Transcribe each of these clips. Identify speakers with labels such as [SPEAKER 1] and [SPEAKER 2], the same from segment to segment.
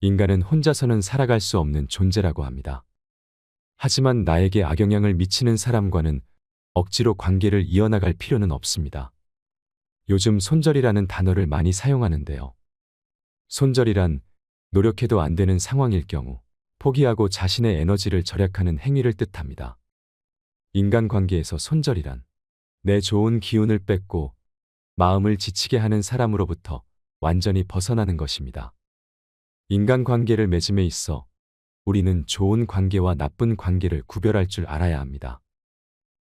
[SPEAKER 1] 인간은 혼자서는 살아갈 수 없는 존재라고 합니다. 하지만 나에게 악영향을 미치는 사람과는 억지로 관계를 이어나갈 필요는 없습니다. 요즘 손절이라는 단어를 많이 사용하는데요. 손절이란 노력해도 안 되는 상황일 경우 포기하고 자신의 에너지를 절약하는 행위를 뜻합니다. 인간관계에서 손절이란 내 좋은 기운을 뺏고 마음을 지치게 하는 사람으로부터 완전히 벗어나는 것입니다. 인간관계를 맺음에 있어 우리는 좋은 관계와 나쁜 관계를 구별할 줄 알아야 합니다.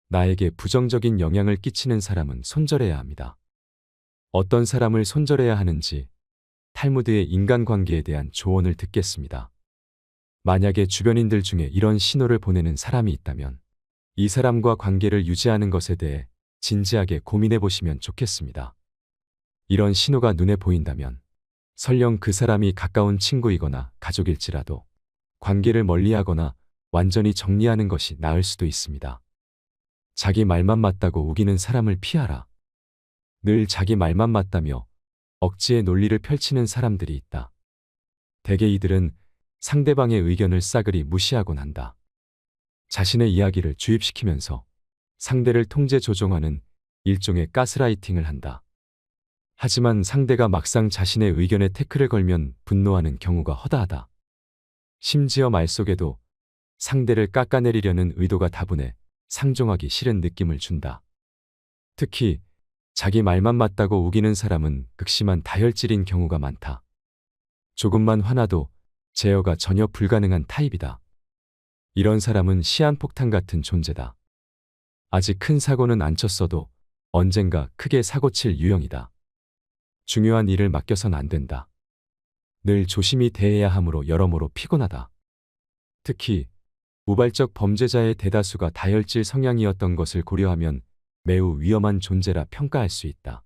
[SPEAKER 1] 나에게 부정적인 영향을 끼치는 사람은 손절해야 합니다. 어떤 사람을 손절해야 하는지 탈무드의 인간관계에 대한 조언을 듣겠습니다. 만약에 주변인들 중에 이런 신호를 보내는 사람이 있다면 이 사람과 관계를 유지하는 것에 대해 진지하게 고민해 보시면 좋겠습니다. 이런 신호가 눈에 보인다면 설령 그 사람이 가까운 친구이거나 가족일지라도 관계를 멀리하거나 완전히 정리하는 것이 나을 수도 있습니다. 자기 말만 맞다고 우기는 사람을 피하라. 늘 자기 말만 맞다며 억지의 논리를 펼치는 사람들이 있다. 대개 이들은 상대방의 의견을 싸그리 무시하곤 한다. 자신의 이야기를 주입시키면서 상대를 통제 조종하는 일종의 가스라이팅을 한다. 하지만 상대가 막상 자신의 의견에 태클을 걸면 분노하는 경우가 허다하다. 심지어 말 속에도 상대를 깎아내리려는 의도가 다분해 상종하기 싫은 느낌을 준다. 특히 자기 말만 맞다고 우기는 사람은 극심한 다혈질인 경우가 많다. 조금만 화나도 제어가 전혀 불가능한 타입이다. 이런 사람은 시한폭탄 같은 존재다. 아직 큰 사고는 안 쳤어도 언젠가 크게 사고칠 유형이다. 중요한 일을 맡겨선 안 된다. 늘 조심히 대해야 하므로 여러모로 피곤하다. 특히 우발적 범죄자의 대다수가 다혈질 성향이었던 것을 고려하면 매우 위험한 존재라 평가할 수 있다.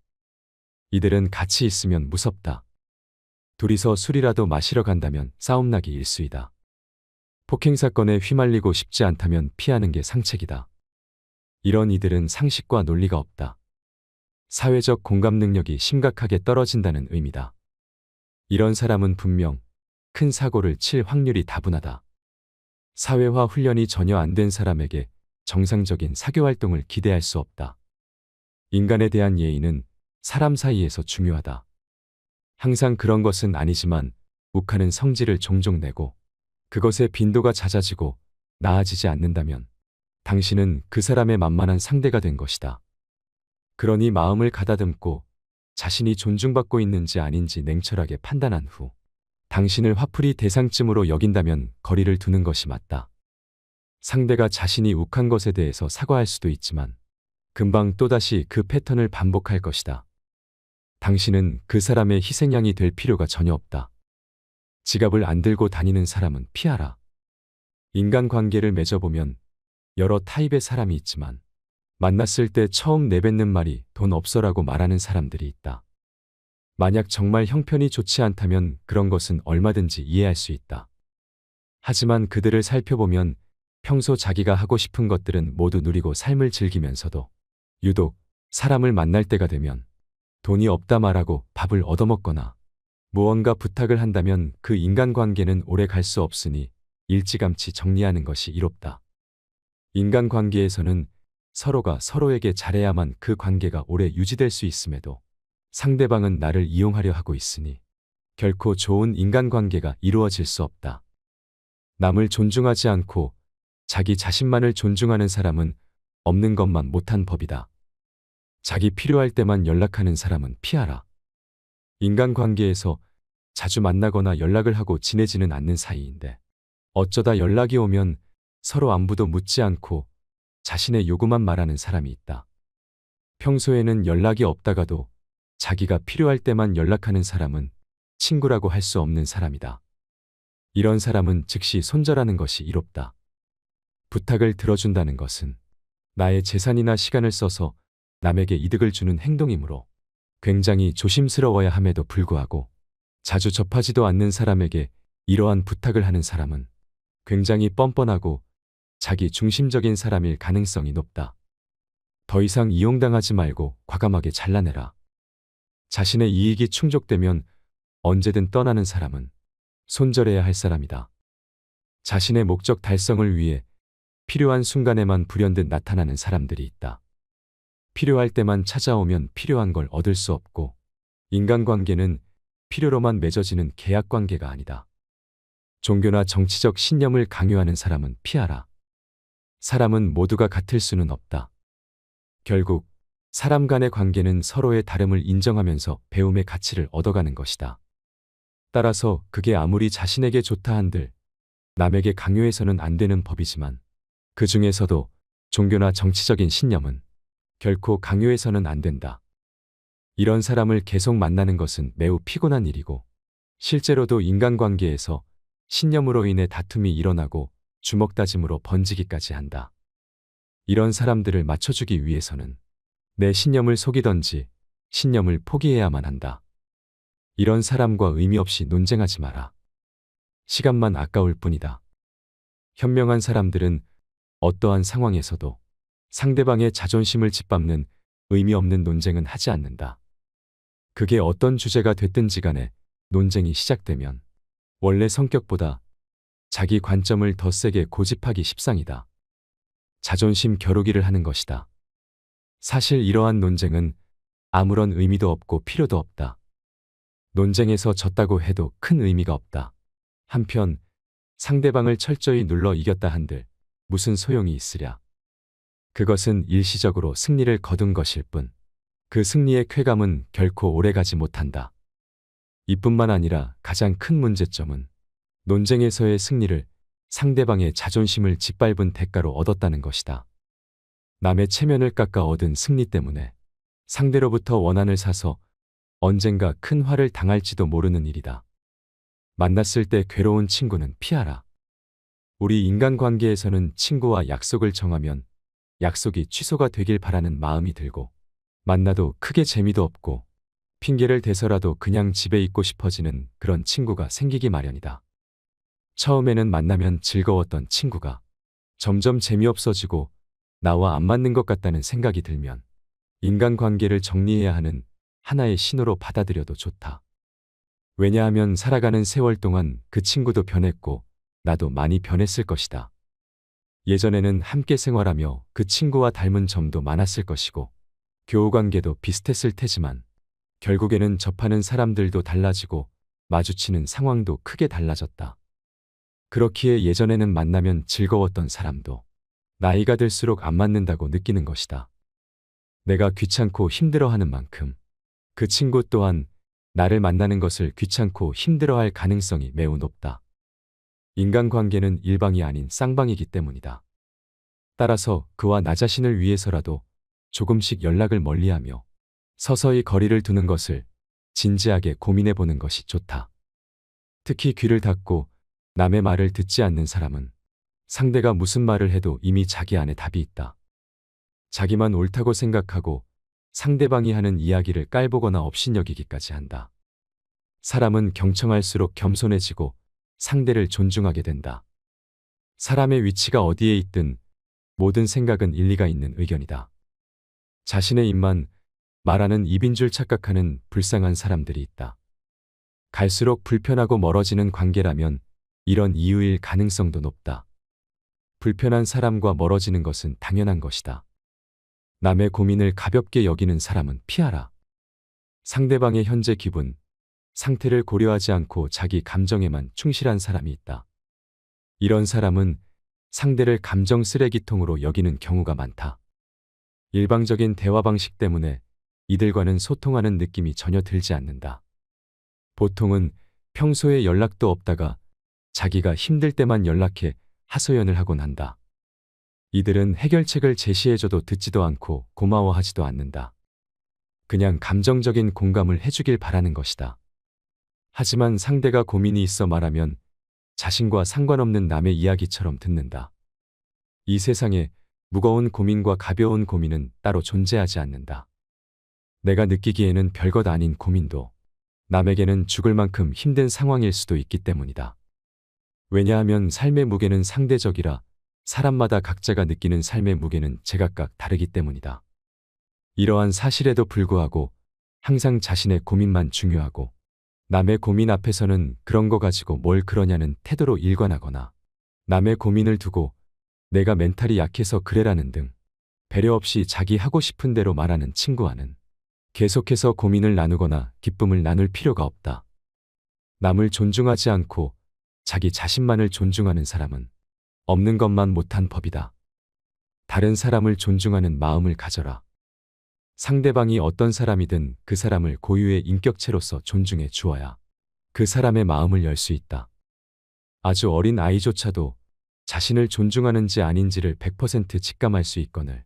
[SPEAKER 1] 이들은 같이 있으면 무섭다. 둘이서 술이라도 마시러 간다면 싸움나기 일쑤이다. 폭행사건에 휘말리고 싶지 않다면 피하는 게 상책이다. 이런 이들은 상식과 논리가 없다. 사회적 공감 능력이 심각하게 떨어진다는 의미다. 이런 사람은 분명 큰 사고를 칠 확률이 다분하다. 사회화 훈련이 전혀 안 된 사람에게 정상적인 사교활동을 기대할 수 없다. 인간에 대한 예의는 사람 사이에서 중요하다. 항상 그런 것은 아니지만 욱하는 성질을 종종 내고 그것의 빈도가 잦아지고 나아지지 않는다면 당신은 그 사람의 만만한 상대가 된 것이다. 그러니 마음을 가다듬고 자신이 존중받고 있는지 아닌지 냉철하게 판단한 후 당신을 화풀이 대상쯤으로 여긴다면 거리를 두는 것이 맞다. 상대가 자신이 욱한 것에 대해서 사과할 수도 있지만 금방 또다시 그 패턴을 반복할 것이다. 당신은 그 사람의 희생양이 될 필요가 전혀 없다. 지갑을 안 들고 다니는 사람은 피하라. 인간관계를 맺어보면 여러 타입의 사람이 있지만 만났을 때 처음 내뱉는 말이 돈 없어라고 말하는 사람들이 있다. 만약 정말 형편이 좋지 않다면 그런 것은 얼마든지 이해할 수 있다. 하지만 그들을 살펴보면 평소 자기가 하고 싶은 것들은 모두 누리고 삶을 즐기면서도 유독 사람을 만날 때가 되면 돈이 없다 말하고 밥을 얻어먹거나 무언가 부탁을 한다면 그 인간관계는 오래 갈 수 없으니 일찌감치 정리하는 것이 이롭다. 인간관계에서는 서로가 서로에게 잘해야만 그 관계가 오래 유지될 수 있음에도 상대방은 나를 이용하려 하고 있으니 결코 좋은 인간관계가 이루어질 수 없다. 남을 존중하지 않고 자기 자신만을 존중하는 사람은 없는 것만 못한 법이다. 자기 필요할 때만 연락하는 사람은 피하라. 인간관계에서 자주 만나거나 연락을 하고 지내지는 않는 사이인데 어쩌다 연락이 오면 서로 안부도 묻지 않고 자신의 요구만 말하는 사람이 있다. 평소에는 연락이 없다가도 자기가 필요할 때만 연락하는 사람은 친구라고 할 수 없는 사람이다. 이런 사람은 즉시 손절하는 것이 이롭다. 부탁을 들어준다는 것은 나의 재산이나 시간을 써서 남에게 이득을 주는 행동이므로 굉장히 조심스러워야 함에도 불구하고 자주 접하지도 않는 사람에게 이러한 부탁을 하는 사람은 굉장히 뻔뻔하고 자기 중심적인 사람일 가능성이 높다. 더 이상 이용당하지 말고 과감하게 잘라내라. 자신의 이익이 충족되면 언제든 떠나는 사람은 손절해야 할 사람이다. 자신의 목적 달성을 위해 필요한 순간에만 불현듯 나타나는 사람들이 있다. 필요할 때만 찾아오면 필요한 걸 얻을 수 없고, 인간관계는 필요로만 맺어지는 계약관계가 아니다. 종교나 정치적 신념을 강요하는 사람은 피하라. 사람은 모두가 같을 수는 없다. 결국 사람 간의 관계는 서로의 다름을 인정하면서 배움의 가치를 얻어가는 것이다. 따라서 그게 아무리 자신에게 좋다 한들 남에게 강요해서는 안 되는 법이지만, 그 중에서도 종교나 정치적인 신념은 결코 강요해서는 안 된다. 이런 사람을 계속 만나는 것은 매우 피곤한 일이고, 실제로도 인간관계에서 신념으로 인해 다툼이 일어나고 주먹다짐으로 번지기까지 한다. 이런 사람들을 맞춰주기 위해서는 내 신념을 속이던지 신념을 포기해야만 한다. 이런 사람과 의미 없이 논쟁하지 마라. 시간만 아까울 뿐이다. 현명한 사람들은 어떠한 상황에서도 상대방의 자존심을 짓밟는 의미 없는 논쟁은 하지 않는다. 그게 어떤 주제가 됐든지 간에 논쟁이 시작되면 원래 성격보다 자기 관점을 더 세게 고집하기 십상이다. 자존심 겨루기를 하는 것이다. 사실 이러한 논쟁은 아무런 의미도 없고 필요도 없다. 논쟁에서 졌다고 해도 큰 의미가 없다. 한편 상대방을 철저히 눌러 이겼다 한들 무슨 소용이 있으랴. 그것은 일시적으로 승리를 거둔 것일 뿐, 그 승리의 쾌감은 결코 오래가지 못한다. 이뿐만 아니라 가장 큰 문제점은 논쟁에서의 승리를 상대방의 자존심을 짓밟은 대가로 얻었다는 것이다. 남의 체면을 깎아 얻은 승리 때문에 상대로부터 원한을 사서 언젠가 큰 화를 당할지도 모르는 일이다. 만났을 때 괴로운 친구는 피하라. 우리 인간관계에서는 친구와 약속을 정하면 약속이 취소가 되길 바라는 마음이 들고, 만나도 크게 재미도 없고 핑계를 대서라도 그냥 집에 있고 싶어지는 그런 친구가 생기기 마련이다. 처음에는 만나면 즐거웠던 친구가 점점 재미없어지고 나와 안 맞는 것 같다는 생각이 들면 인간관계를 정리해야 하는 하나의 신호로 받아들여도 좋다. 왜냐하면 살아가는 세월 동안 그 친구도 변했고 나도 많이 변했을 것이다. 예전에는 함께 생활하며 그 친구와 닮은 점도 많았을 것이고 교우관계도 비슷했을 테지만, 결국에는 접하는 사람들도 달라지고 마주치는 상황도 크게 달라졌다. 그렇기에 예전에는 만나면 즐거웠던 사람도 나이가 들수록 안 맞는다고 느끼는 것이다. 내가 귀찮고 힘들어하는 만큼 그 친구 또한 나를 만나는 것을 귀찮고 힘들어할 가능성이 매우 높다. 인간관계는 일방이 아닌 쌍방이기 때문이다. 따라서 그와 나 자신을 위해서라도 조금씩 연락을 멀리하며 서서히 거리를 두는 것을 진지하게 고민해 보는 것이 좋다. 특히 귀를 닫고 남의 말을 듣지 않는 사람은 상대가 무슨 말을 해도 이미 자기 안에 답이 있다. 자기만 옳다고 생각하고 상대방이 하는 이야기를 깔보거나 업신여기기까지 한다. 사람은 경청할수록 겸손해지고 상대를 존중하게 된다. 사람의 위치가 어디에 있든 모든 생각은 일리가 있는 의견이다. 자신의 입만 말하는 입인 줄 착각하는 불쌍한 사람들이 있다. 갈수록 불편하고 멀어지는 관계라면 이런 이유일 가능성도 높다. 불편한 사람과 멀어지는 것은 당연한 것이다. 남의 고민을 가볍게 여기는 사람은 피하라. 상대방의 현재 기분, 상태를 고려하지 않고 자기 감정에만 충실한 사람이 있다. 이런 사람은 상대를 감정 쓰레기통으로 여기는 경우가 많다. 일방적인 대화 방식 때문에 이들과는 소통하는 느낌이 전혀 들지 않는다. 보통은 평소에 연락도 없다가 자기가 힘들 때만 연락해 하소연을 하곤 한다. 이들은 해결책을 제시해줘도 듣지도 않고 고마워하지도 않는다. 그냥 감정적인 공감을 해주길 바라는 것이다. 하지만 상대가 고민이 있어 말하면 자신과 상관없는 남의 이야기처럼 듣는다. 이 세상에 무거운 고민과 가벼운 고민은 따로 존재하지 않는다. 내가 느끼기에는 별것 아닌 고민도 남에게는 죽을 만큼 힘든 상황일 수도 있기 때문이다. 왜냐하면 삶의 무게는 상대적이라 사람마다 각자가 느끼는 삶의 무게는 제각각 다르기 때문이다. 이러한 사실에도 불구하고 항상 자신의 고민만 중요하고 남의 고민 앞에서는 그런 거 가지고 뭘 그러냐는 태도로 일관하거나 남의 고민을 두고 내가 멘탈이 약해서 그래라는 등 배려 없이 자기 하고 싶은 대로 말하는 친구와는 계속해서 고민을 나누거나 기쁨을 나눌 필요가 없다. 남을 존중하지 않고 자기 자신만을 존중하는 사람은 없는 것만 못한 법이다. 다른 사람을 존중하는 마음을 가져라. 상대방이 어떤 사람이든 그 사람을 고유의 인격체로서 존중해 주어야 그 사람의 마음을 열 수 있다. 아주 어린 아이조차도 자신을 존중하는지 아닌지를 100% 직감할 수 있거늘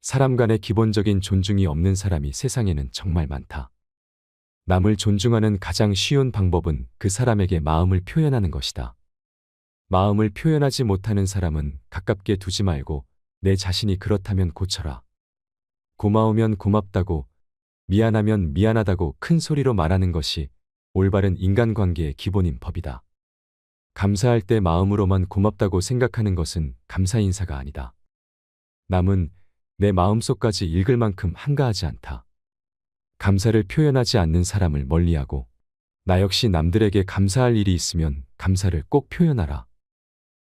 [SPEAKER 1] 사람 간의 기본적인 존중이 없는 사람이 세상에는 정말 많다. 남을 존중하는 가장 쉬운 방법은 그 사람에게 마음을 표현하는 것이다. 마음을 표현하지 못하는 사람은 가깝게 두지 말고 내 자신이 그렇다면 고쳐라. 고마우면 고맙다고, 미안하면 미안하다고 큰 소리로 말하는 것이 올바른 인간관계의 기본인 법이다. 감사할 때 마음으로만 고맙다고 생각하는 것은 감사 인사가 아니다. 남은 내 마음속까지 읽을 만큼 한가하지 않다. 감사를 표현하지 않는 사람을 멀리하고 나 역시 남들에게 감사할 일이 있으면 감사를 꼭 표현하라.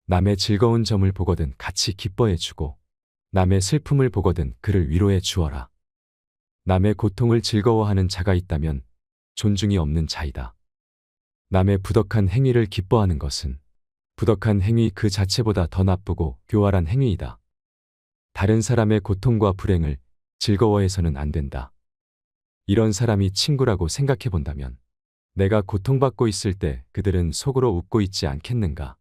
[SPEAKER 1] 남의 즐거운 점을 보거든 같이 기뻐해 주고 남의 슬픔을 보거든 그를 위로해 주어라. 남의 고통을 즐거워하는 자가 있다면 존중이 없는 자이다. 남의 부덕한 행위를 기뻐하는 것은 부덕한 행위 그 자체보다 더 나쁘고 교활한 행위이다. 다른 사람의 고통과 불행을 즐거워해서는 안 된다. 이런 사람이 친구라고 생각해 본다면 내가 고통받고 있을 때 그들은 속으로 웃고 있지 않겠는가?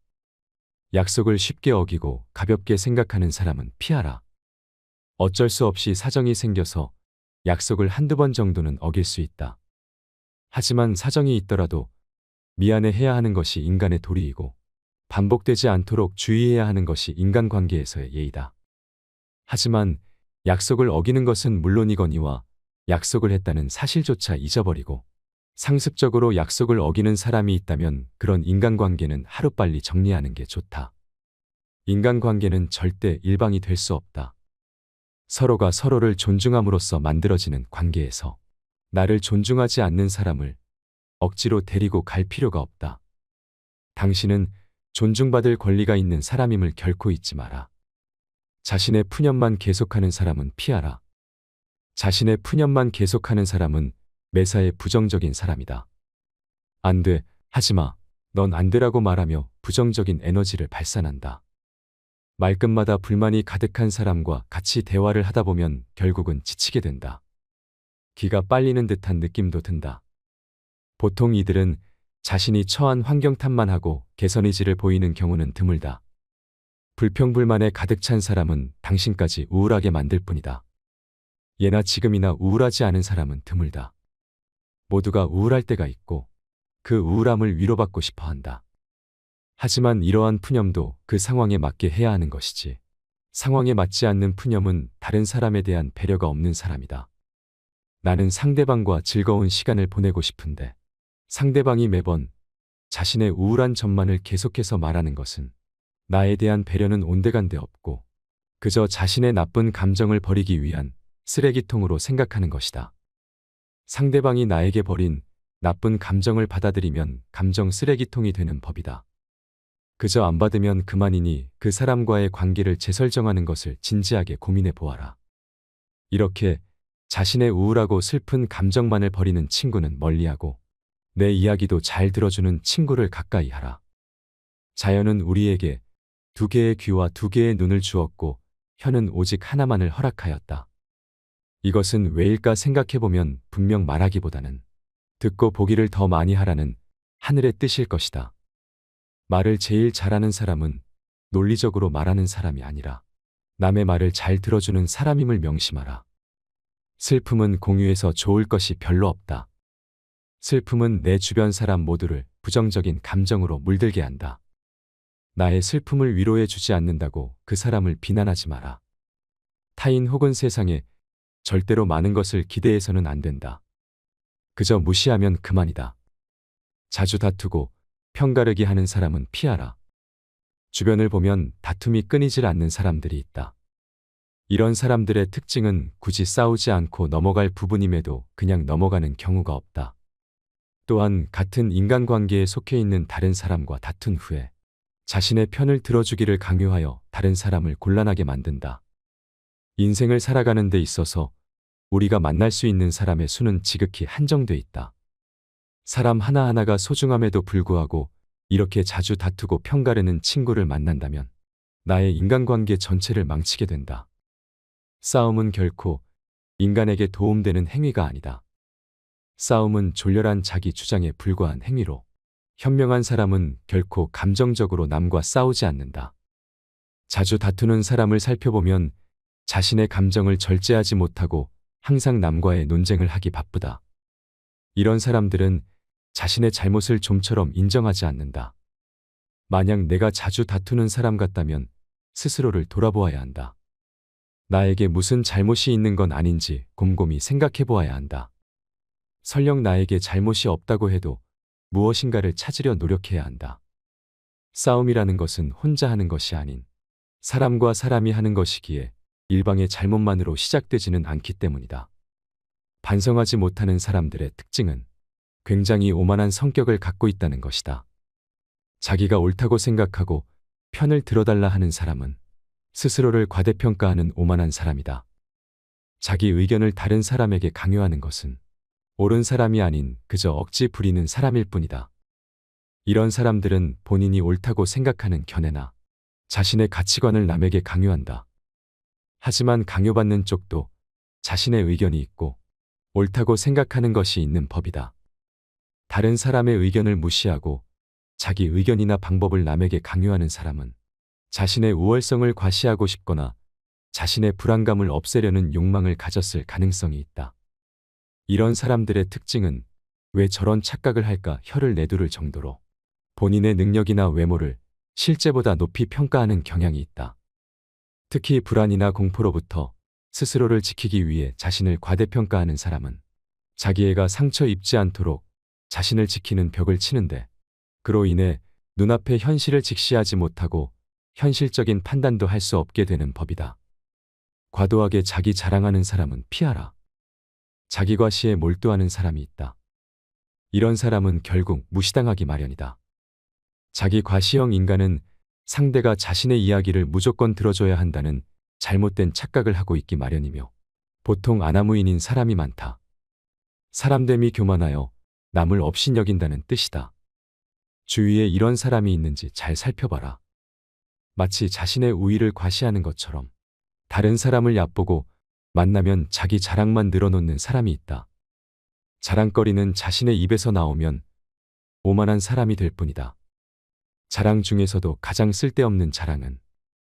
[SPEAKER 1] 약속을 쉽게 어기고 가볍게 생각하는 사람은 피하라. 어쩔 수 없이 사정이 생겨서 약속을 한두 번 정도는 어길 수 있다. 하지만 사정이 있더라도 미안해 해야 하는 것이 인간의 도리이고 반복되지 않도록 주의해야 하는 것이 인간관계에서의 예의다. 하지만 약속을 어기는 것은 물론이거니와 약속을 했다는 사실조차 잊어버리고 상습적으로 약속을 어기는 사람이 있다면 그런 인간관계는 하루빨리 정리하는 게 좋다. 인간관계는 절대 일방이 될 수 없다. 서로가 서로를 존중함으로써 만들어지는 관계에서 나를 존중하지 않는 사람을 억지로 데리고 갈 필요가 없다. 당신은 존중받을 권리가 있는 사람임을 결코 잊지 마라. 자신의 푸념만 계속하는 사람은 피하라. 자신의 푸념만 계속하는 사람은 매사에 부정적인 사람이다. 안 돼, 하지마, 넌 안 되라고 말하며 부정적인 에너지를 발산한다. 말끝마다 불만이 가득한 사람과 같이 대화를 하다 보면 결국은 지치게 된다. 기가 빨리는 듯한 느낌도 든다. 보통 이들은 자신이 처한 환경 탓만 하고 개선 의지를 보이는 경우는 드물다. 불평불만에 가득 찬 사람은 당신까지 우울하게 만들 뿐이다. 예나 지금이나 우울하지 않은 사람은 드물다. 모두가 우울할 때가 있고 그 우울함을 위로받고 싶어 한다. 하지만 이러한 푸념도 그 상황에 맞게 해야 하는 것이지. 상황에 맞지 않는 푸념은 다른 사람에 대한 배려가 없는 사람이다. 나는 상대방과 즐거운 시간을 보내고 싶은데 상대방이 매번 자신의 우울한 점만을 계속해서 말하는 것은 나에 대한 배려는 온데간데 없고 그저 자신의 나쁜 감정을 버리기 위한 쓰레기통으로 생각하는 것이다. 상대방이 나에게 버린 나쁜 감정을 받아들이면 감정 쓰레기통이 되는 법이다. 그저 안 받으면 그만이니 그 사람과의 관계를 재설정하는 것을 진지하게 고민해 보아라. 이렇게 자신의 우울하고 슬픈 감정만을 버리는 친구는 멀리하고 내 이야기도 잘 들어주는 친구를 가까이 하라. 자연은 우리에게 두 개의 귀와 두 개의 눈을 주었고 혀는 오직 하나만을 허락하였다. 이것은 왜일까 생각해보면 분명 말하기보다는 듣고 보기를 더 많이 하라는 하늘의 뜻일 것이다. 말을 제일 잘하는 사람은 논리적으로 말하는 사람이 아니라 남의 말을 잘 들어주는 사람임을 명심하라. 슬픔은 공유해서 좋을 것이 별로 없다. 슬픔은 내 주변 사람 모두를 부정적인 감정으로 물들게 한다. 나의 슬픔을 위로해 주지 않는다고 그 사람을 비난하지 마라. 타인 혹은 세상에 절대로 많은 것을 기대해서는 안 된다. 그저 무시하면 그만이다. 자주 다투고 편가르기 하는 사람은 피하라. 주변을 보면 다툼이 끊이질 않는 사람들이 있다. 이런 사람들의 특징은 굳이 싸우지 않고 넘어갈 부분임에도 그냥 넘어가는 경우가 없다. 또한 같은 인간관계에 속해 있는 다른 사람과 다툰 후에 자신의 편을 들어주기를 강요하여 다른 사람을 곤란하게 만든다. 인생을 살아가는 데 있어서 우리가 만날 수 있는 사람의 수는 지극히 한정돼 있다. 사람 하나하나가 소중함에도 불구하고 이렇게 자주 다투고 편가르는 친구를 만난다면 나의 인간관계 전체를 망치게 된다. 싸움은 결코 인간에게 도움되는 행위가 아니다. 싸움은 졸렬한 자기 주장에 불과한 행위로 현명한 사람은 결코 감정적으로 남과 싸우지 않는다. 자주 다투는 사람을 살펴보면 자신의 감정을 절제하지 못하고 항상 남과의 논쟁을 하기 바쁘다. 이런 사람들은 자신의 잘못을 좀처럼 인정하지 않는다. 만약 내가 자주 다투는 사람 같다면 스스로를 돌아보아야 한다. 나에게 무슨 잘못이 있는 건 아닌지 곰곰이 생각해 보아야 한다. 설령 나에게 잘못이 없다고 해도 무엇인가를 찾으려 노력해야 한다. 싸움이라는 것은 혼자 하는 것이 아닌 사람과 사람이 하는 것이기에 일방의 잘못만으로 시작되지는 않기 때문이다. 반성하지 못하는 사람들의 특징은 굉장히 오만한 성격을 갖고 있다는 것이다. 자기가 옳다고 생각하고 편을 들어달라 하는 사람은 스스로를 과대평가하는 오만한 사람이다. 자기 의견을 다른 사람에게 강요하는 것은 옳은 사람이 아닌 그저 억지 부리는 사람일 뿐이다. 이런 사람들은 본인이 옳다고 생각하는 견해나 자신의 가치관을 남에게 강요한다. 하지만 강요받는 쪽도 자신의 의견이 있고 옳다고 생각하는 것이 있는 법이다. 다른 사람의 의견을 무시하고 자기 의견이나 방법을 남에게 강요하는 사람은 자신의 우월성을 과시하고 싶거나 자신의 불안감을 없애려는 욕망을 가졌을 가능성이 있다. 이런 사람들의 특징은 왜 저런 착각을 할까 혀를 내두를 정도로 본인의 능력이나 외모를 실제보다 높이 평가하는 경향이 있다. 특히 불안이나 공포로부터 스스로를 지키기 위해 자신을 과대평가하는 사람은 자기애가 상처 입지 않도록 자신을 지키는 벽을 치는데 그로 인해 눈앞의 현실을 직시하지 못하고 현실적인 판단도 할 수 없게 되는 법이다. 과도하게 자기 자랑하는 사람은 피하라. 자기 과시에 몰두하는 사람이 있다. 이런 사람은 결국 무시당하기 마련이다. 자기 과시형 인간은 상대가 자신의 이야기를 무조건 들어줘야 한다는 잘못된 착각을 하고 있기 마련이며 보통 아나무인인 사람이 많다. 사람됨이 교만하여 남을 업신여긴다는 뜻이다. 주위에 이런 사람이 있는지 잘 살펴봐라. 마치 자신의 우위를 과시하는 것처럼 다른 사람을 얕보고 만나면 자기 자랑만 늘어놓는 사람이 있다. 자랑거리는 자신의 입에서 나오면 오만한 사람이 될 뿐이다. 자랑 중에서도 가장 쓸데없는 자랑은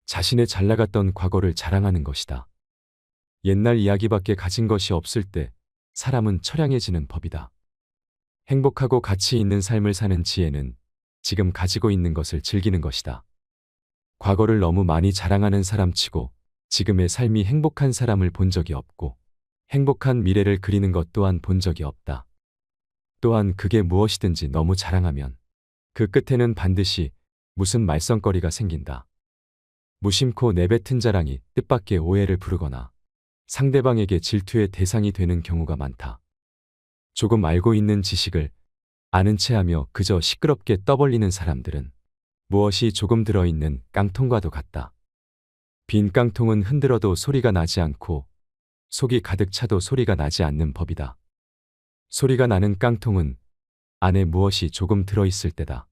[SPEAKER 1] 자신의 잘나갔던 과거를 자랑하는 것이다. 옛날 이야기밖에 가진 것이 없을 때 사람은 처량해지는 법이다. 행복하고 가치 있는 삶을 사는 지혜는 지금 가지고 있는 것을 즐기는 것이다. 과거를 너무 많이 자랑하는 사람치고 지금의 삶이 행복한 사람을 본 적이 없고 행복한 미래를 그리는 것 또한 본 적이 없다. 또한 그게 무엇이든지 너무 자랑하면 그 끝에는 반드시 무슨 말썽거리가 생긴다. 무심코 내뱉은 자랑이 뜻밖의 오해를 부르거나 상대방에게 질투의 대상이 되는 경우가 많다. 조금 알고 있는 지식을 아는 체하며 그저 시끄럽게 떠벌리는 사람들은 무엇이 조금 들어있는 깡통과도 같다. 빈 깡통은 흔들어도 소리가 나지 않고 속이 가득 차도 소리가 나지 않는 법이다. 소리가 나는 깡통은 안에 무엇이 조금 들어있을 때다.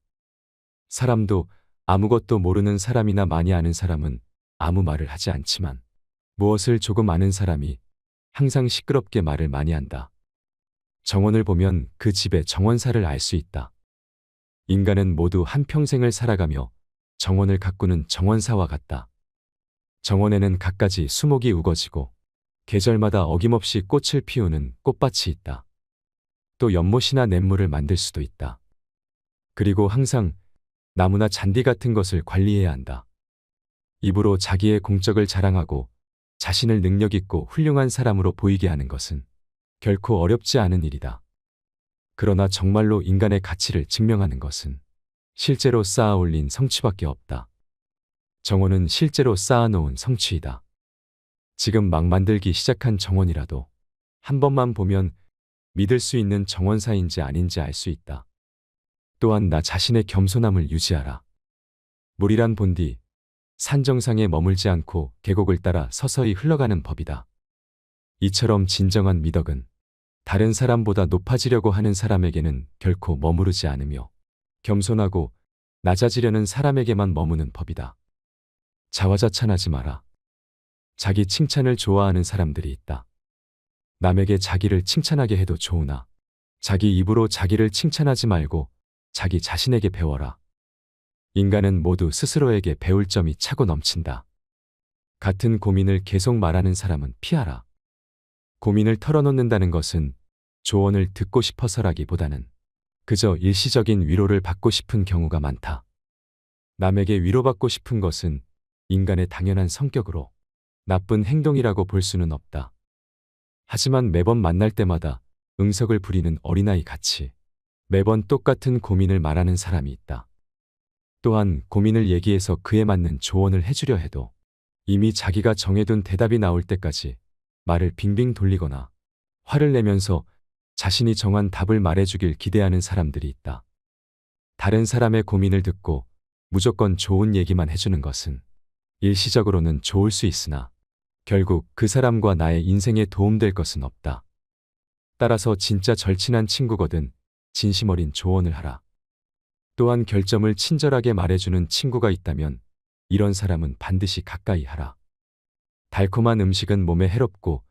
[SPEAKER 1] 사람도 아무것도 모르는 사람이나 많이 아는 사람은 아무 말을 하지 않지만 무엇을 조금 아는 사람이 항상 시끄럽게 말을 많이 한다. 정원을 보면 그 집의 정원사를 알 수 있다. 인간은 모두 한평생을 살아가며 정원을 가꾸는 정원사와 같다. 정원에는 갖가지 수목이 우거지고 계절마다 어김없이 꽃을 피우는 꽃밭이 있다. 또 연못이나 냇물을 만들 수도 있다. 그리고 항상 나무나 잔디 같은 것을 관리해야 한다. 입으로 자기의 공적을 자랑하고 자신을 능력 있고 훌륭한 사람으로 보이게 하는 것은 결코 어렵지 않은 일이다. 그러나 정말로 인간의 가치를 증명하는 것은 실제로 쌓아 올린 성취밖에 없다. 정원은 실제로 쌓아놓은 성취이다. 지금 막 만들기 시작한 정원이라도 한 번만 보면 믿을 수 있는 정원사인지 아닌지 알 수 있다. 또한 나 자신의 겸손함을 유지하라. 물이란 본디 산 정상에 머물지 않고 계곡을 따라 서서히 흘러가는 법이다. 이처럼 진정한 미덕은 다른 사람보다 높아지려고 하는 사람에게는 결코 머무르지 않으며 겸손하고 낮아지려는 사람에게만 머무는 법이다. 자화자찬하지 마라. 자기 칭찬을 좋아하는 사람들이 있다. 남에게 자기를 칭찬하게 해도 좋으나 자기 입으로 자기를 칭찬하지 말고 자기 자신에게 배워라. 인간은 모두 스스로에게 배울 점이 차고 넘친다. 같은 고민을 계속 말하는 사람은 피하라. 고민을 털어놓는다는 것은 조언을 듣고 싶어서라기보다는 그저 일시적인 위로를 받고 싶은 경우가 많다. 남에게 위로받고 싶은 것은 인간의 당연한 성격으로 나쁜 행동이라고 볼 수는 없다. 하지만 매번 만날 때마다 응석을 부리는 어린아이 같이 매번 똑같은 고민을 말하는 사람이 있다. 또한 고민을 얘기해서 그에 맞는 조언을 해주려 해도 이미 자기가 정해둔 대답이 나올 때까지 말을 빙빙 돌리거나 화를 내면서 자신이 정한 답을 말해주길 기대하는 사람들이 있다. 다른 사람의 고민을 듣고 무조건 좋은 얘기만 해주는 것은 일시적으로는 좋을 수 있으나 결국 그 사람과 나의 인생에 도움될 것은 없다. 따라서 진짜 절친한 친구거든 진심 어린 조언을 하라. 또한 결점을 친절하게 말해주는 친구가 있다면 이런 사람은 반드시 가까이 하라. 달콤한 음식은 몸에 해롭고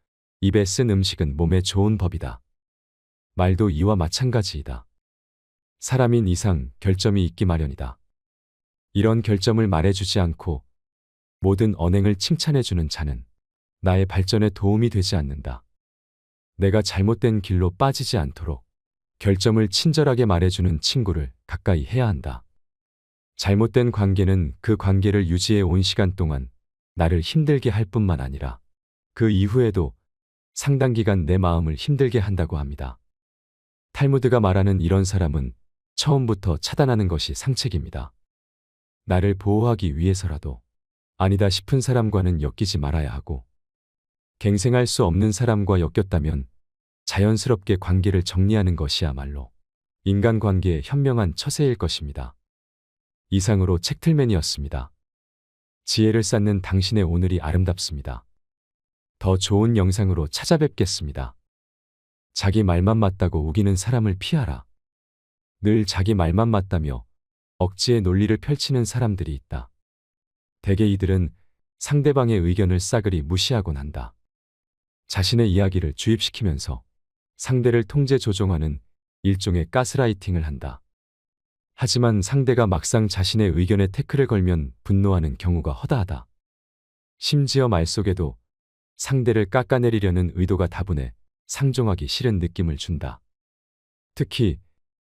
[SPEAKER 1] 입에 쓴 음식은 몸에 좋은 법이다. 말도 이와 마찬가지이다. 사람인 이상 결점이 있기 마련이다. 이런 결점을 말해주지 않고 모든 언행을 칭찬해주는 자는 나의 발전에 도움이 되지 않는다. 내가 잘못된 길로 빠지지 않도록 결점을 친절하게 말해주는 친구를 가까이 해야 한다. 잘못된 관계는 그 관계를 유지해 온 시간 동안 나를 힘들게 할 뿐만 아니라 그 이후에도 상당 기간 내 마음을 힘들게 한다고 합니다. 탈무드가 말하는 이런 사람은 처음부터 차단하는 것이 상책입니다. 나를 보호하기 위해서라도 아니다 싶은 사람과는 엮이지 말아야 하고 갱생할 수 없는 사람과 엮였다면 자연스럽게 관계를 정리하는 것이야말로 인간관계의 현명한 처세일 것입니다. 이상으로 책틀맨이었습니다. 지혜를 쌓는 당신의 오늘이 아름답습니다. 더 좋은 영상으로 찾아뵙겠습니다. 자기 말만 맞다고 우기는 사람을 피하라. 늘 자기 말만 맞다며 억지의 논리를 펼치는 사람들이 있다. 대개 이들은 상대방의 의견을 싸그리 무시하곤 한다. 자신의 이야기를 주입시키면서 상대를 통제 조종하는 일종의 가스라이팅을 한다. 하지만 상대가 막상 자신의 의견에 태클을 걸면 분노하는 경우가 허다하다. 심지어 말 속에도 상대를 깎아내리려는 의도가 다분해 상종하기 싫은 느낌을 준다. 특히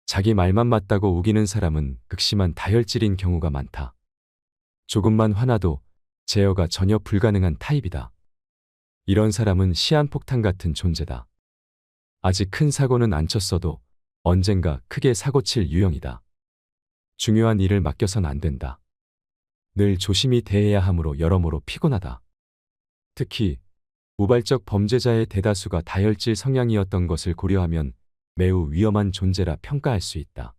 [SPEAKER 1] 자기 말만 맞다고 우기는 사람은 극심한 다혈질인 경우가 많다. 조금만 화나도 제어가 전혀 불가능한 타입이다. 이런 사람은 시한폭탄 같은 존재다. 아직 큰 사고는 안 쳤어도 언젠가 크게 사고칠 유형이다. 중요한 일을 맡겨선 안 된다. 늘 조심히 대해야 하므로 여러모로 피곤하다. 특히 우발적 범죄자의 대다수가 다혈질 성향이었던 것을 고려하면 매우 위험한 존재라 평가할 수 있다.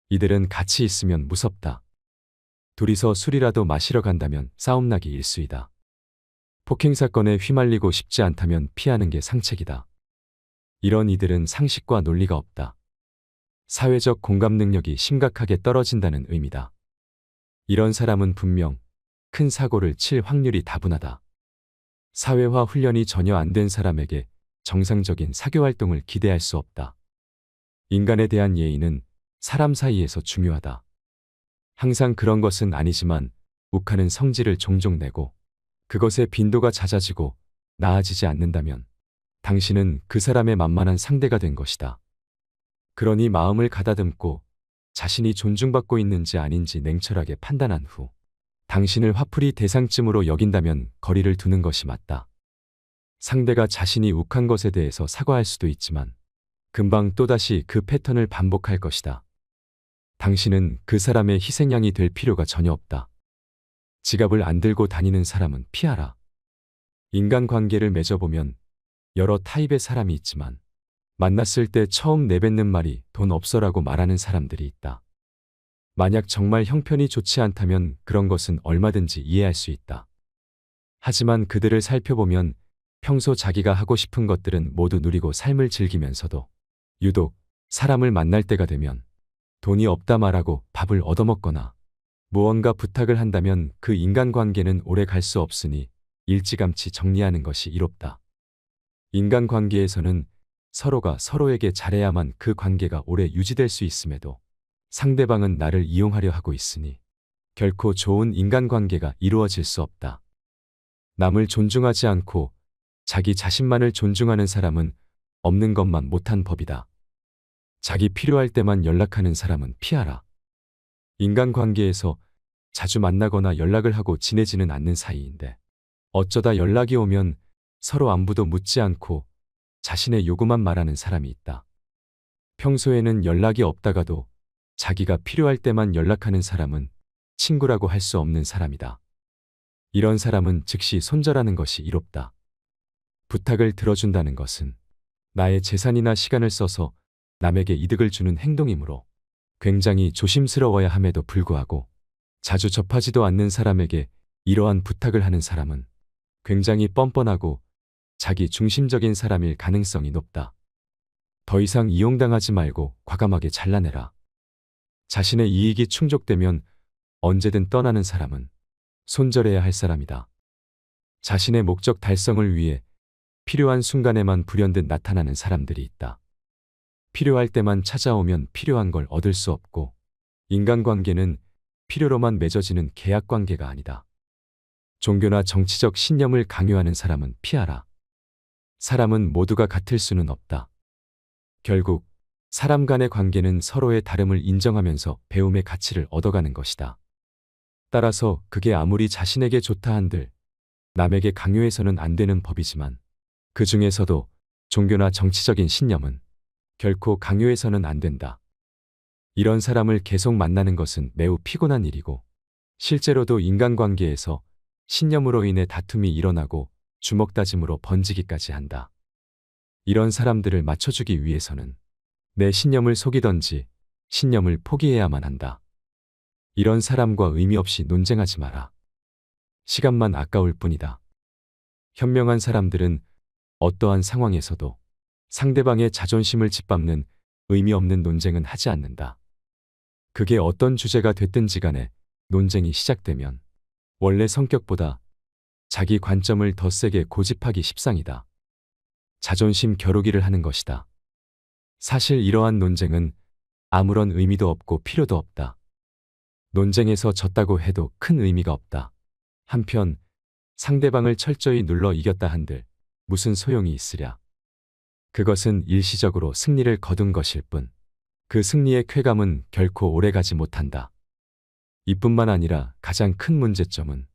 [SPEAKER 1] 이들은 같이 있으면 무섭다. 둘이서 술이라도 마시러 간다면 싸움나기 일쑤이다. 폭행사건에 휘말리고 싶지 않다면 피하는 게 상책이다. 이런 이들은 상식과 논리가 없다. 사회적 공감 능력이 심각하게 떨어진다는 의미다. 이런 사람은 분명 큰 사고를 칠 확률이 다분하다. 사회화 훈련이 전혀 안 된 사람에게 정상적인 사교활동을 기대할 수 없다. 인간에 대한 예의는 사람 사이에서 중요하다. 항상 그런 것은 아니지만 욱하는 성질을 종종 내고 그것의 빈도가 잦아지고 나아지지 않는다면 당신은 그 사람의 만만한 상대가 된 것이다. 그러니 마음을 가다듬고 자신이 존중받고 있는지 아닌지 냉철하게 판단한 후 당신을 화풀이 대상쯤으로 여긴다면 거리를 두는 것이 맞다. 상대가 자신이 욱한 것에 대해서 사과할 수도 있지만 금방 또다시 그 패턴을 반복할 것이다. 당신은 그 사람의 희생양이 될 필요가 전혀 없다. 지갑을 안 들고 다니는 사람은 피하라. 인간관계를 맺어보면 여러 타입의 사람이 있지만 만났을 때 처음 내뱉는 말이 돈 없어라고 말하는 사람들이 있다. 만약 정말 형편이 좋지 않다면 그런 것은 얼마든지 이해할 수 있다. 하지만 그들을 살펴보면 평소 자기가 하고 싶은 것들은 모두 누리고 삶을 즐기면서도 유독 사람을 만날 때가 되면 돈이 없다 말하고 밥을 얻어먹거나 무언가 부탁을 한다면 그 인간관계는 오래 갈 수 없으니 일찌감치 정리하는 것이 이롭다. 인간관계에서는 서로가 서로에게 잘해야만 그 관계가 오래 유지될 수 있음에도 상대방은 나를 이용하려 하고 있으니 결코 좋은 인간관계가 이루어질 수 없다. 남을 존중하지 않고 자기 자신만을 존중하는 사람은 없는 것만 못한 법이다. 자기 필요할 때만 연락하는 사람은 피하라. 인간관계에서 자주 만나거나 연락을 하고 지내지는 않는 사이인데 어쩌다 연락이 오면 서로 안부도 묻지 않고 자신의 요구만 말하는 사람이 있다. 평소에는 연락이 없다가도 자기가 필요할 때만 연락하는 사람은 친구라고 할 수 없는 사람이다. 이런 사람은 즉시 손절하는 것이 이롭다. 부탁을 들어준다는 것은 나의 재산이나 시간을 써서 남에게 이득을 주는 행동이므로 굉장히 조심스러워야 함에도 불구하고 자주 접하지도 않는 사람에게 이러한 부탁을 하는 사람은 굉장히 뻔뻔하고 자기 중심적인 사람일 가능성이 높다. 더 이상 이용당하지 말고 과감하게 잘라내라. 자신의 이익이 충족되면 언제든 떠나는 사람은 손절해야 할 사람이다. 자신의 목적 달성을 위해 필요한 순간에만 불현듯 나타나는 사람들이 있다. 필요할 때만 찾아오면 필요한 걸 얻을 수 없고 인간관계는 필요로만 맺어지는 계약관계가 아니다. 종교나 정치적 신념을 강요하는 사람은 피하라. 사람은 모두가 같을 수는 없다. 결국 사람 간의 관계는 서로의 다름을 인정하면서 배움의 가치를 얻어가는 것이다. 따라서 그게 아무리 자신에게 좋다 한들 남에게 강요해서는 안 되는 법이지만 그 중에서도 종교나 정치적인 신념은 결코 강요해서는 안 된다. 이런 사람을 계속 만나는 것은 매우 피곤한 일이고 실제로도 인간관계에서 신념으로 인해 다툼이 일어나고 주먹다짐으로 번지기까지 한다. 이런 사람들을 맞춰주기 위해서는 내 신념을 속이던지 신념을 포기해야만 한다. 이런 사람과 의미 없이 논쟁하지 마라. 시간만 아까울 뿐이다. 현명한 사람들은 어떠한 상황에서도 상대방의 자존심을 짓밟는 의미 없는 논쟁은 하지 않는다. 그게 어떤 주제가 됐든지 간에 논쟁이 시작되면 원래 성격보다 자기 관점을 더 세게 고집하기 십상이다. 자존심 겨루기를 하는 것이다. 사실 이러한 논쟁은 아무런 의미도 없고 필요도 없다. 논쟁에서 졌다고 해도 큰 의미가 없다. 한편 상대방을 철저히 눌러 이겼다 한들 무슨 소용이 있으랴. 그것은 일시적으로 승리를 거둔 것일 뿐 그 승리의 쾌감은 결코 오래가지 못한다. 이뿐만 아니라 가장 큰 문제점은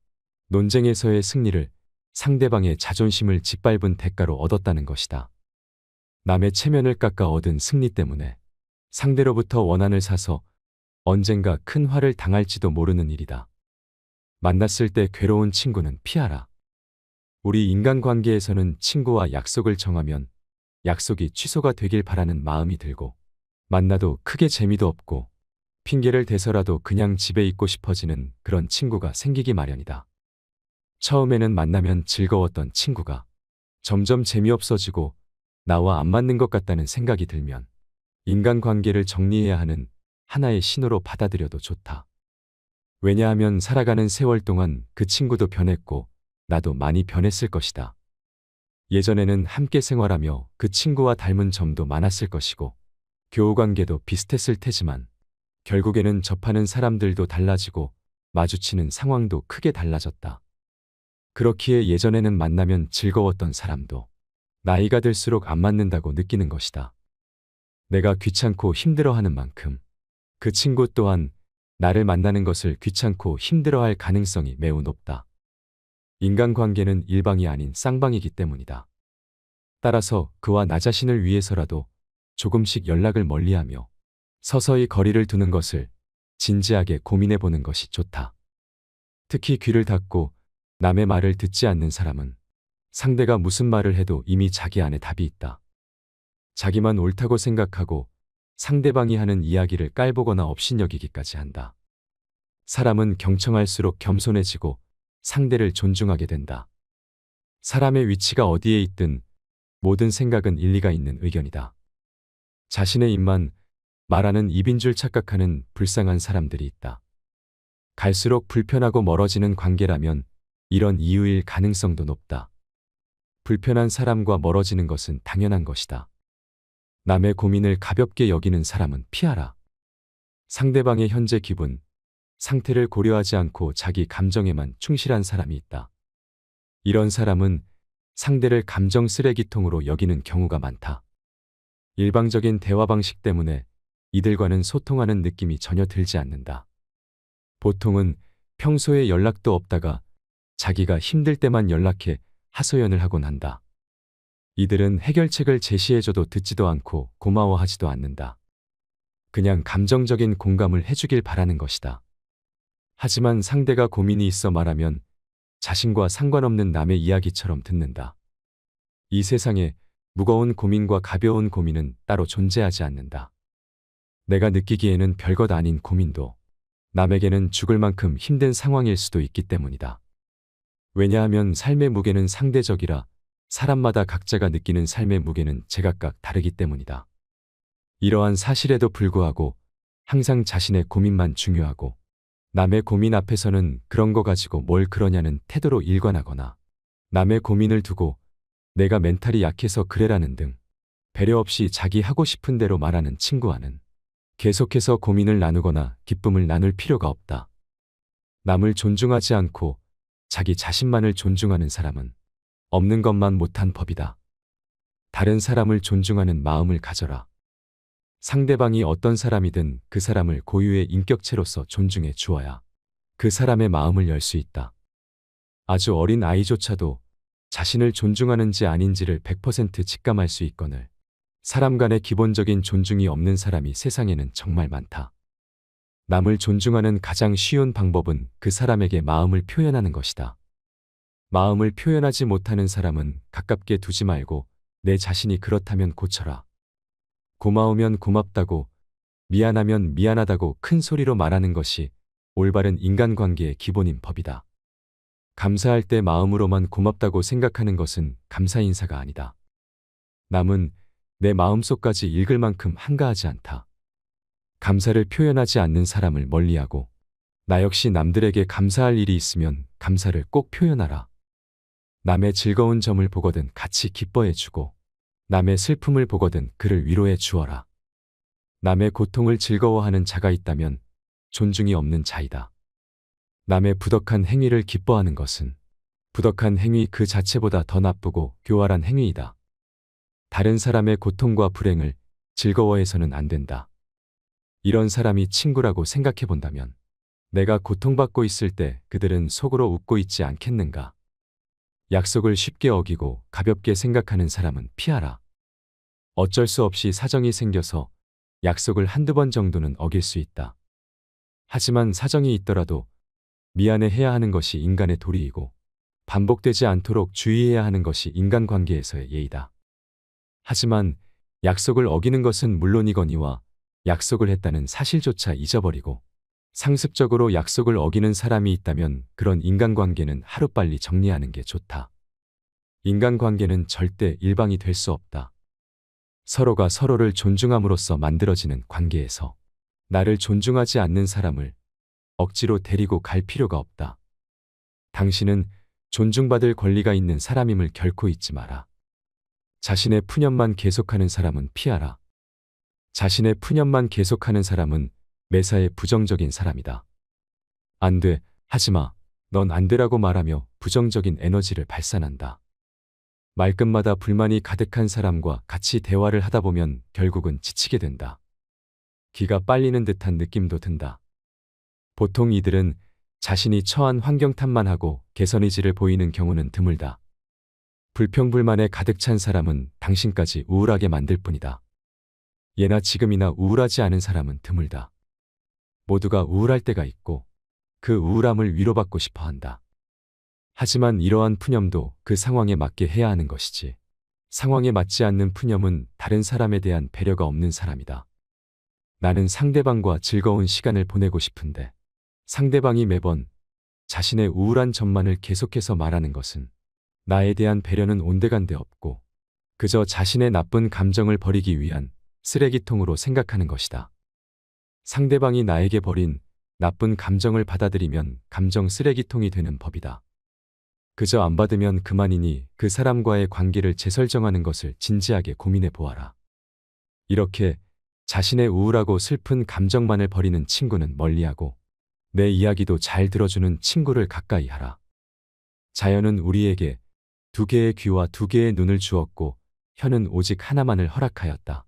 [SPEAKER 1] 논쟁에서의 승리를 상대방의 자존심을 짓밟은 대가로 얻었다는 것이다. 남의 체면을 깎아 얻은 승리 때문에 상대로부터 원한을 사서 언젠가 큰 화를 당할지도 모르는 일이다. 만났을 때 괴로운 친구는 피하라. 우리 인간관계에서는 친구와 약속을 정하면 약속이 취소가 되길 바라는 마음이 들고 만나도 크게 재미도 없고 핑계를 대서라도 그냥 집에 있고 싶어지는 그런 친구가 생기기 마련이다. 처음에는 만나면 즐거웠던 친구가 점점 재미없어지고 나와 안 맞는 것 같다는 생각이 들면 인간관계를 정리해야 하는 하나의 신호로 받아들여도 좋다. 왜냐하면 살아가는 세월 동안 그 친구도 변했고 나도 많이 변했을 것이다. 예전에는 함께 생활하며 그 친구와 닮은 점도 많았을 것이고 교우관계도 비슷했을 테지만 결국에는 접하는 사람들도 달라지고 마주치는 상황도 크게 달라졌다. 그렇기에 예전에는 만나면 즐거웠던 사람도 나이가 들수록 안 맞는다고 느끼는 것이다. 내가 귀찮고 힘들어하는 만큼 그 친구 또한 나를 만나는 것을 귀찮고 힘들어할 가능성이 매우 높다. 인간관계는 일방이 아닌 쌍방이기 때문이다. 따라서 그와 나 자신을 위해서라도 조금씩 연락을 멀리하며 서서히 거리를 두는 것을 진지하게 고민해 보는 것이 좋다. 특히 귀를 닫고 남의 말을 듣지 않는 사람은 상대가 무슨 말을 해도 이미 자기 안에 답이 있다. 자기만 옳다고 생각하고 상대방이 하는 이야기를 깔보거나 업신여기기까지 한다. 사람은 경청할수록 겸손해지고 상대를 존중하게 된다. 사람의 위치가 어디에 있든 모든 생각은 일리가 있는 의견이다. 자신의 입만 말하는 입인 줄 착각하는 불쌍한 사람들이 있다. 갈수록 불편하고 멀어지는 관계라면 이런 이유일 가능성도 높다. 불편한 사람과 멀어지는 것은 당연한 것이다. 남의 고민을 가볍게 여기는 사람은 피하라. 상대방의 현재 기분, 상태를 고려하지 않고 자기 감정에만 충실한 사람이 있다. 이런 사람은 상대를 감정 쓰레기통으로 여기는 경우가 많다. 일방적인 대화 방식 때문에 이들과는 소통하는 느낌이 전혀 들지 않는다. 보통은 평소에 연락도 없다가 자기가 힘들 때만 연락해 하소연을 하곤 한다. 이들은 해결책을 제시해줘도 듣지도 않고 고마워하지도 않는다. 그냥 감정적인 공감을 해주길 바라는 것이다. 하지만 상대가 고민이 있어 말하면 자신과 상관없는 남의 이야기처럼 듣는다. 이 세상에 무거운 고민과 가벼운 고민은 따로 존재하지 않는다. 내가 느끼기에는 별것 아닌 고민도 남에게는 죽을 만큼 힘든 상황일 수도 있기 때문이다. 왜냐하면 삶의 무게는 상대적이라 사람마다 각자가 느끼는 삶의 무게는 제각각 다르기 때문이다. 이러한 사실에도 불구하고 항상 자신의 고민만 중요하고 남의 고민 앞에서는 그런 거 가지고 뭘 그러냐는 태도로 일관하거나 남의 고민을 두고 내가 멘탈이 약해서 그래라는 등 배려 없이 자기 하고 싶은 대로 말하는 친구와는 계속해서 고민을 나누거나 기쁨을 나눌 필요가 없다. 남을 존중하지 않고 자기 자신만을 존중하는 사람은 없는 것만 못한 법이다. 다른 사람을 존중하는 마음을 가져라. 상대방이 어떤 사람이든 그 사람을 고유의 인격체로서 존중해 주어야 그 사람의 마음을 열 수 있다. 아주 어린 아이조차도 자신을 존중하는지 아닌지를 100% 직감할 수 있거늘 사람 간의 기본적인 존중이 없는 사람이 세상에는 정말 많다. 남을 존중하는 가장 쉬운 방법은 그 사람에게 마음을 표현하는 것이다. 마음을 표현하지 못하는 사람은 가깝게 두지 말고 내 자신이 그렇다면 고쳐라. 고마우면 고맙다고, 미안하면 미안하다고 큰 소리로 말하는 것이 올바른 인간관계의 기본인 법이다. 감사할 때 마음으로만 고맙다고 생각하는 것은 감사 인사가 아니다. 남은 내 마음속까지 읽을 만큼 한가하지 않다. 감사를 표현하지 않는 사람을 멀리하고 나 역시 남들에게 감사할 일이 있으면 감사를 꼭 표현하라. 남의 즐거운 점을 보거든 같이 기뻐해주고 남의 슬픔을 보거든 그를 위로해 주어라. 남의 고통을 즐거워하는 자가 있다면 존중이 없는 자이다. 남의 부덕한 행위를 기뻐하는 것은 부덕한 행위 그 자체보다 더 나쁘고 교활한 행위이다. 다른 사람의 고통과 불행을 즐거워해서는 안 된다. 이런 사람이 친구라고 생각해 본다면 내가 고통받고 있을 때 그들은 속으로 웃고 있지 않겠는가? 약속을 쉽게 어기고 가볍게 생각하는 사람은 피하라. 어쩔 수 없이 사정이 생겨서 약속을 한두 번 정도는 어길 수 있다. 하지만 사정이 있더라도 미안해해야 하는 것이 인간의 도리이고 반복되지 않도록 주의해야 하는 것이 인간관계에서의 예의다. 하지만 약속을 어기는 것은 물론이거니와 약속을 했다는 사실조차 잊어버리고 상습적으로 약속을 어기는 사람이 있다면 그런 인간관계는 하루빨리 정리하는 게 좋다. 인간관계는 절대 일방이 될 수 없다. 서로가 서로를 존중함으로써 만들어지는 관계에서 나를 존중하지 않는 사람을 억지로 데리고 갈 필요가 없다. 당신은 존중받을 권리가 있는 사람임을 결코 잊지 마라. 자신의 푸념만 계속하는 사람은 피하라. 자신의 푸념만 계속하는 사람은 매사에 부정적인 사람이다. 안 돼, 하지마, 넌 안 되라고 말하며 부정적인 에너지를 발산한다. 말끝마다 불만이 가득한 사람과 같이 대화를 하다 보면 결국은 지치게 된다. 기가 빨리는 듯한 느낌도 든다. 보통 이들은 자신이 처한 환경 탓만 하고 개선 의지를 보이는 경우는 드물다. 불평불만에 가득 찬 사람은 당신까지 우울하게 만들 뿐이다. 예나 지금이나 우울하지 않은 사람은 드물다. 모두가 우울할 때가 있고 그 우울함을 위로받고 싶어 한다. 하지만 이러한 푸념도 그 상황에 맞게 해야 하는 것이지 상황에 맞지 않는 푸념은 다른 사람에 대한 배려가 없는 사람이다. 나는 상대방과 즐거운 시간을 보내고 싶은데 상대방이 매번 자신의 우울한 점만을 계속해서 말하는 것은 나에 대한 배려는 온데간데 없고 그저 자신의 나쁜 감정을 버리기 위한 쓰레기통으로 생각하는 것이다. 상대방이 나에게 버린 나쁜 감정을 받아들이면 감정 쓰레기통이 되는 법이다. 그저 안 받으면 그만이니 그 사람과의 관계를 재설정하는 것을 진지하게 고민해 보아라. 이렇게 자신의 우울하고 슬픈 감정만을 버리는 친구는 멀리하고 내 이야기도 잘 들어주는 친구를 가까이 하라. 자연은 우리에게 두 개의 귀와 두 개의 눈을 주었고 혀는 오직 하나만을 허락하였다.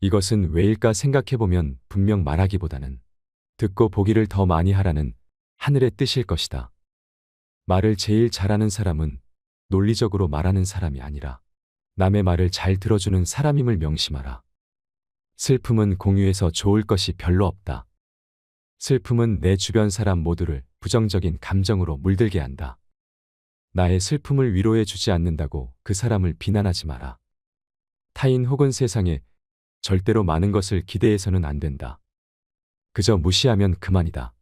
[SPEAKER 1] 이것은 왜일까 생각해보면 분명 말하기보다는 듣고 보기를 더 많이 하라는 하늘의 뜻일 것이다. 말을 제일 잘하는 사람은 논리적으로 말하는 사람이 아니라 남의 말을 잘 들어주는 사람임을 명심하라. 슬픔은 공유해서 좋을 것이 별로 없다. 슬픔은 내 주변 사람 모두를 부정적인 감정으로 물들게 한다. 나의 슬픔을 위로해 주지 않는다고 그 사람을 비난하지 마라. 타인 혹은 세상에 절대로 많은 것을 기대해서는 안 된다. 그저 무시하면 그만이다.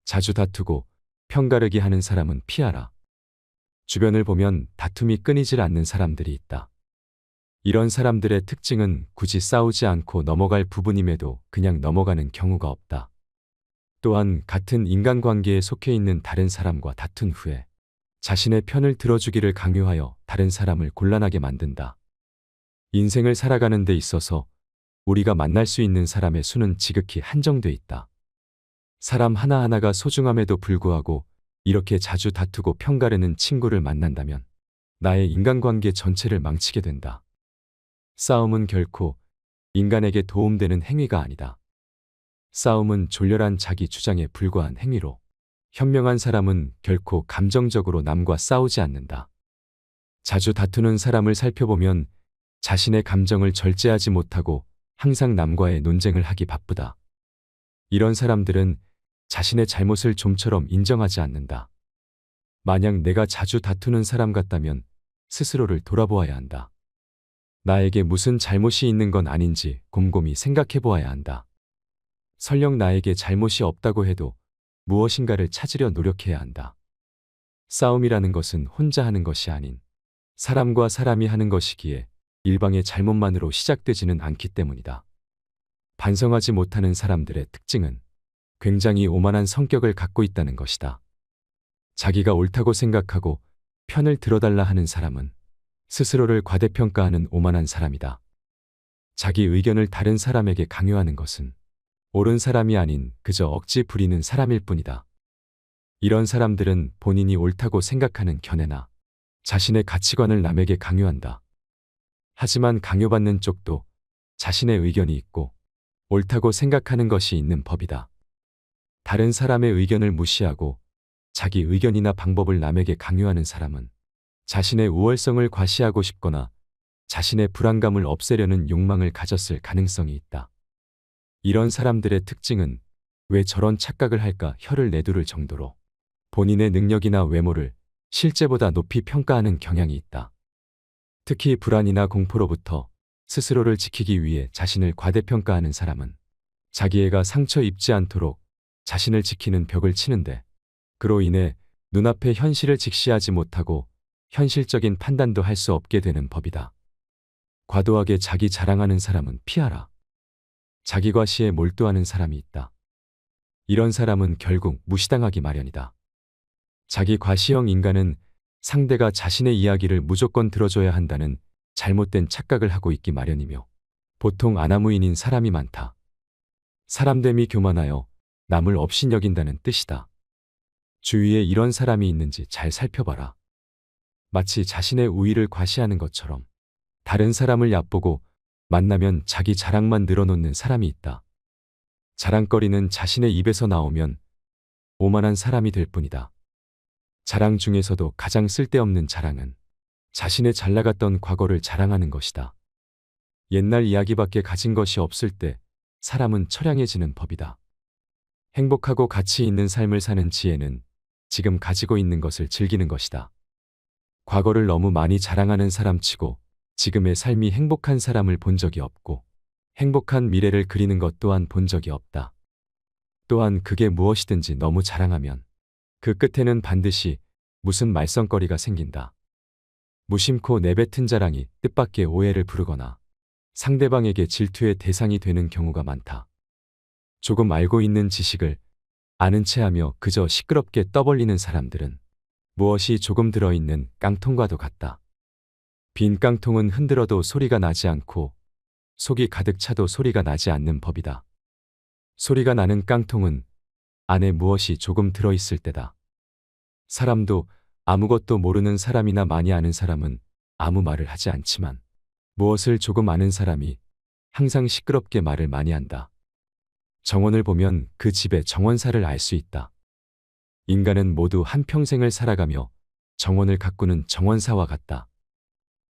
[SPEAKER 1] 자주 다투고 편가르기 하는 사람은 피하라. 주변을 보면 다툼이 끊이질 않는 사람들이 있다. 이런 사람들의 특징은 굳이 싸우지 않고 넘어갈 부분임에도 그냥 넘어가는 경우가 없다. 또한 같은 인간관계에 속해 있는 다른 사람과 다툰 후에 자신의 편을 들어주기를 강요하여 다른 사람을 곤란하게 만든다. 인생을 살아가는 데 있어서 우리가 만날 수 있는 사람의 수는 지극히 한정돼 있다. 사람 하나하나가 소중함에도 불구하고 이렇게 자주 다투고 편가르는 친구를 만난다면 나의 인간관계 전체를 망치게 된다. 싸움은 결코 인간에게 도움되는 행위가 아니다. 싸움은 졸렬한 자기 주장에 불과한 행위로 현명한 사람은 결코 감정적으로 남과 싸우지 않는다. 자주 다투는 사람을 살펴보면 자신의 감정을 절제하지 못하고 항상 남과의 논쟁을 하기 바쁘다. 이런 사람들은 자신의 잘못을 좀처럼 인정하지 않는다. 만약 내가 자주 다투는 사람 같다면 스스로를 돌아보아야 한다. 나에게 무슨 잘못이 있는 건 아닌지 곰곰이 생각해 보아야 한다. 설령 나에게 잘못이 없다고 해도 무엇인가를 찾으려 노력해야 한다. 싸움이라는 것은 혼자 하는 것이 아닌 사람과 사람이 하는 것이기에 일방의 잘못만으로 시작되지는 않기 때문이다. 반성하지 못하는 사람들의 특징은 굉장히 오만한 성격을 갖고 있다는 것이다. 자기가 옳다고 생각하고 편을 들어달라 하는 사람은 스스로를 과대평가하는 오만한 사람이다. 자기 의견을 다른 사람에게 강요하는 것은 옳은 사람이 아닌 그저 억지 부리는 사람일 뿐이다. 이런 사람들은 본인이 옳다고 생각하는 견해나 자신의 가치관을 남에게 강요한다. 하지만 강요받는 쪽도 자신의 의견이 있고 옳다고 생각하는 것이 있는 법이다. 다른 사람의 의견을 무시하고 자기 의견이나 방법을 남에게 강요하는 사람은 자신의 우월성을 과시하고 싶거나 자신의 불안감을 없애려는 욕망을 가졌을 가능성이 있다. 이런 사람들의 특징은 왜 저런 착각을 할까 혀를 내두를 정도로 본인의 능력이나 외모를 실제보다 높이 평가하는 경향이 있다. 특히 불안이나 공포로부터 스스로를 지키기 위해 자신을 과대평가하는 사람은 자기애가 상처 입지 않도록 자신을 지키는 벽을 치는데 그로 인해 눈앞의 현실을 직시하지 못하고 현실적인 판단도 할 수 없게 되는 법이다. 과도하게 자기 자랑하는 사람은 피하라. 자기 과시에 몰두하는 사람이 있다. 이런 사람은 결국 무시당하기 마련이다. 자기 과시형 인간은 상대가 자신의 이야기를 무조건 들어줘야 한다는 잘못된 착각을 하고 있기 마련이며 보통 아나무인인 사람이 많다. 사람됨이 교만하여 남을 업신여긴다는 뜻이다. 주위에 이런 사람이 있는지 잘 살펴봐라. 마치 자신의 우위를 과시하는 것처럼 다른 사람을 얕보고 만나면 자기 자랑만 늘어놓는 사람이 있다. 자랑거리는 자신의 입에서 나오면 오만한 사람이 될 뿐이다. 자랑 중에서도 가장 쓸데없는 자랑은 자신의 잘나갔던 과거를 자랑하는 것이다. 옛날 이야기밖에 가진 것이 없을 때 사람은 처량해지는 법이다. 행복하고 가치 있는 삶을 사는 지혜는 지금 가지고 있는 것을 즐기는 것이다. 과거를 너무 많이 자랑하는 사람치고 지금의 삶이 행복한 사람을 본 적이 없고 행복한 미래를 그리는 것 또한 본 적이 없다. 또한 그게 무엇이든지 너무 자랑하면 그 끝에는 반드시 무슨 말썽거리가 생긴다. 무심코 내뱉은 자랑이 뜻밖의 오해를 부르거나 상대방에게 질투의 대상이 되는 경우가 많다. 조금 알고 있는 지식을 아는 체하며 그저 시끄럽게 떠벌리는 사람들은 무엇이 조금 들어있는 깡통과도 같다. 빈 깡통은 흔들어도 소리가 나지 않고 속이 가득 차도 소리가 나지 않는 법이다. 소리가 나는 깡통은 안에 무엇이 조금 들어있을 때다. 사람도 아무것도 모르는 사람이나 많이 아는 사람은 아무 말을 하지 않지만 무엇을 조금 아는 사람이 항상 시끄럽게 말을 많이 한다. 정원을 보면 그 집의 정원사를 알 수 있다. 인간은 모두 한평생을 살아가며 정원을 가꾸는 정원사와 같다.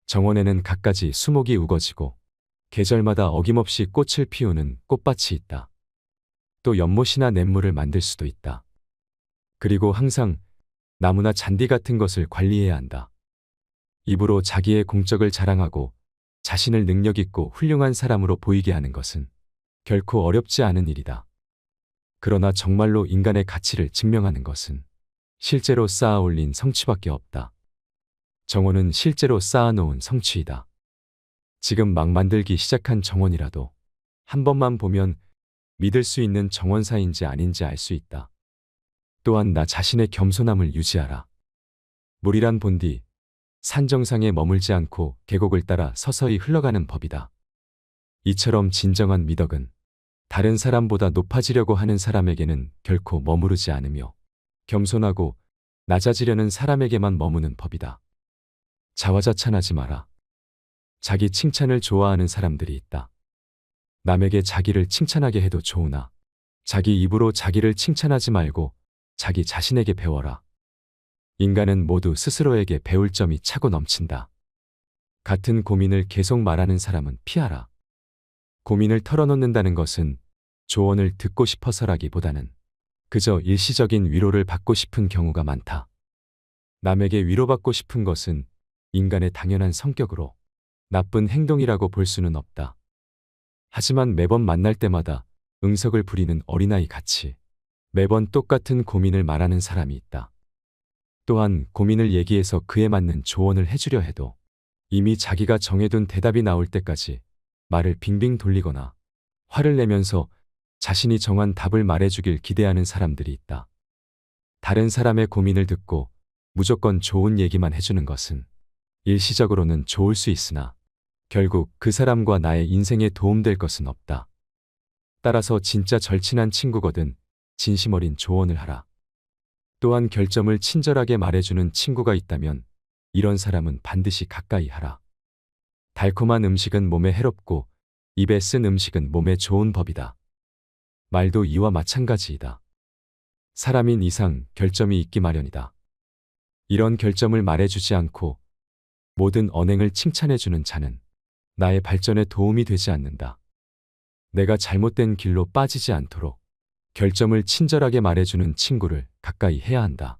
[SPEAKER 1] 정원에는 갖가지 수목이 우거지고 계절마다 어김없이 꽃을 피우는 꽃밭이 있다. 또 연못이나 냇물을 만들 수도 있다. 그리고 항상 나무나 잔디 같은 것을 관리해야 한다. 입으로 자기의 공적을 자랑하고 자신을 능력 있고 훌륭한 사람으로 보이게 하는 것은 결코 어렵지 않은 일이다. 그러나 정말로 인간의 가치를 증명하는 것은 실제로 쌓아 올린 성취밖에 없다. 정원은 실제로 쌓아놓은 성취이다. 지금 막 만들기 시작한 정원이라도 한 번만 보면 믿을 수 있는 정원사인지 아닌지 알 수 있다. 또한 나 자신의 겸손함을 유지하라. 물이란 본디 산 정상에 머물지 않고 계곡을 따라 서서히 흘러가는 법이다. 이처럼 진정한 미덕은 다른 사람보다 높아지려고 하는 사람에게는 결코 머무르지 않으며 겸손하고 낮아지려는 사람에게만 머무는 법이다. 자화자찬하지 마라. 자기 칭찬을 좋아하는 사람들이 있다. 남에게 자기를 칭찬하게 해도 좋으나 자기 입으로 자기를 칭찬하지 말고 자기 자신에게 배워라. 인간은 모두 스스로에게 배울 점이 차고 넘친다. 같은 고민을 계속 말하는 사람은 피하라. 고민을 털어놓는다는 것은 조언을 듣고 싶어서라기보다는 그저 일시적인 위로를 받고 싶은 경우가 많다. 남에게 위로받고 싶은 것은 인간의 당연한 성격으로 나쁜 행동이라고 볼 수는 없다. 하지만 매번 만날 때마다 응석을 부리는 어린아이 같이 매번 똑같은 고민을 말하는 사람이 있다. 또한 고민을 얘기해서 그에 맞는 조언을 해주려 해도 이미 자기가 정해둔 대답이 나올 때까지 말을 빙빙 돌리거나 화를 내면서 자신이 정한 답을 말해주길 기대하는 사람들이 있다. 다른 사람의 고민을 듣고 무조건 좋은 얘기만 해주는 것은 일시적으로는 좋을 수 있으나 결국 그 사람과 나의 인생에 도움될 것은 없다. 따라서 진짜 절친한 친구거든 진심 어린 조언을 하라. 또한 결점을 친절하게 말해주는 친구가 있다면 이런 사람은 반드시 가까이 하라. 달콤한 음식은 몸에 해롭고 입에 쓴 음식은 몸에 좋은 법이다. 말도 이와 마찬가지이다. 사람인 이상 결점이 있기 마련이다. 이런 결점을 말해주지 않고 모든 언행을 칭찬해주는 자는 나의 발전에 도움이 되지 않는다. 내가 잘못된 길로 빠지지 않도록 결점을 친절하게 말해주는 친구를 가까이 해야 한다.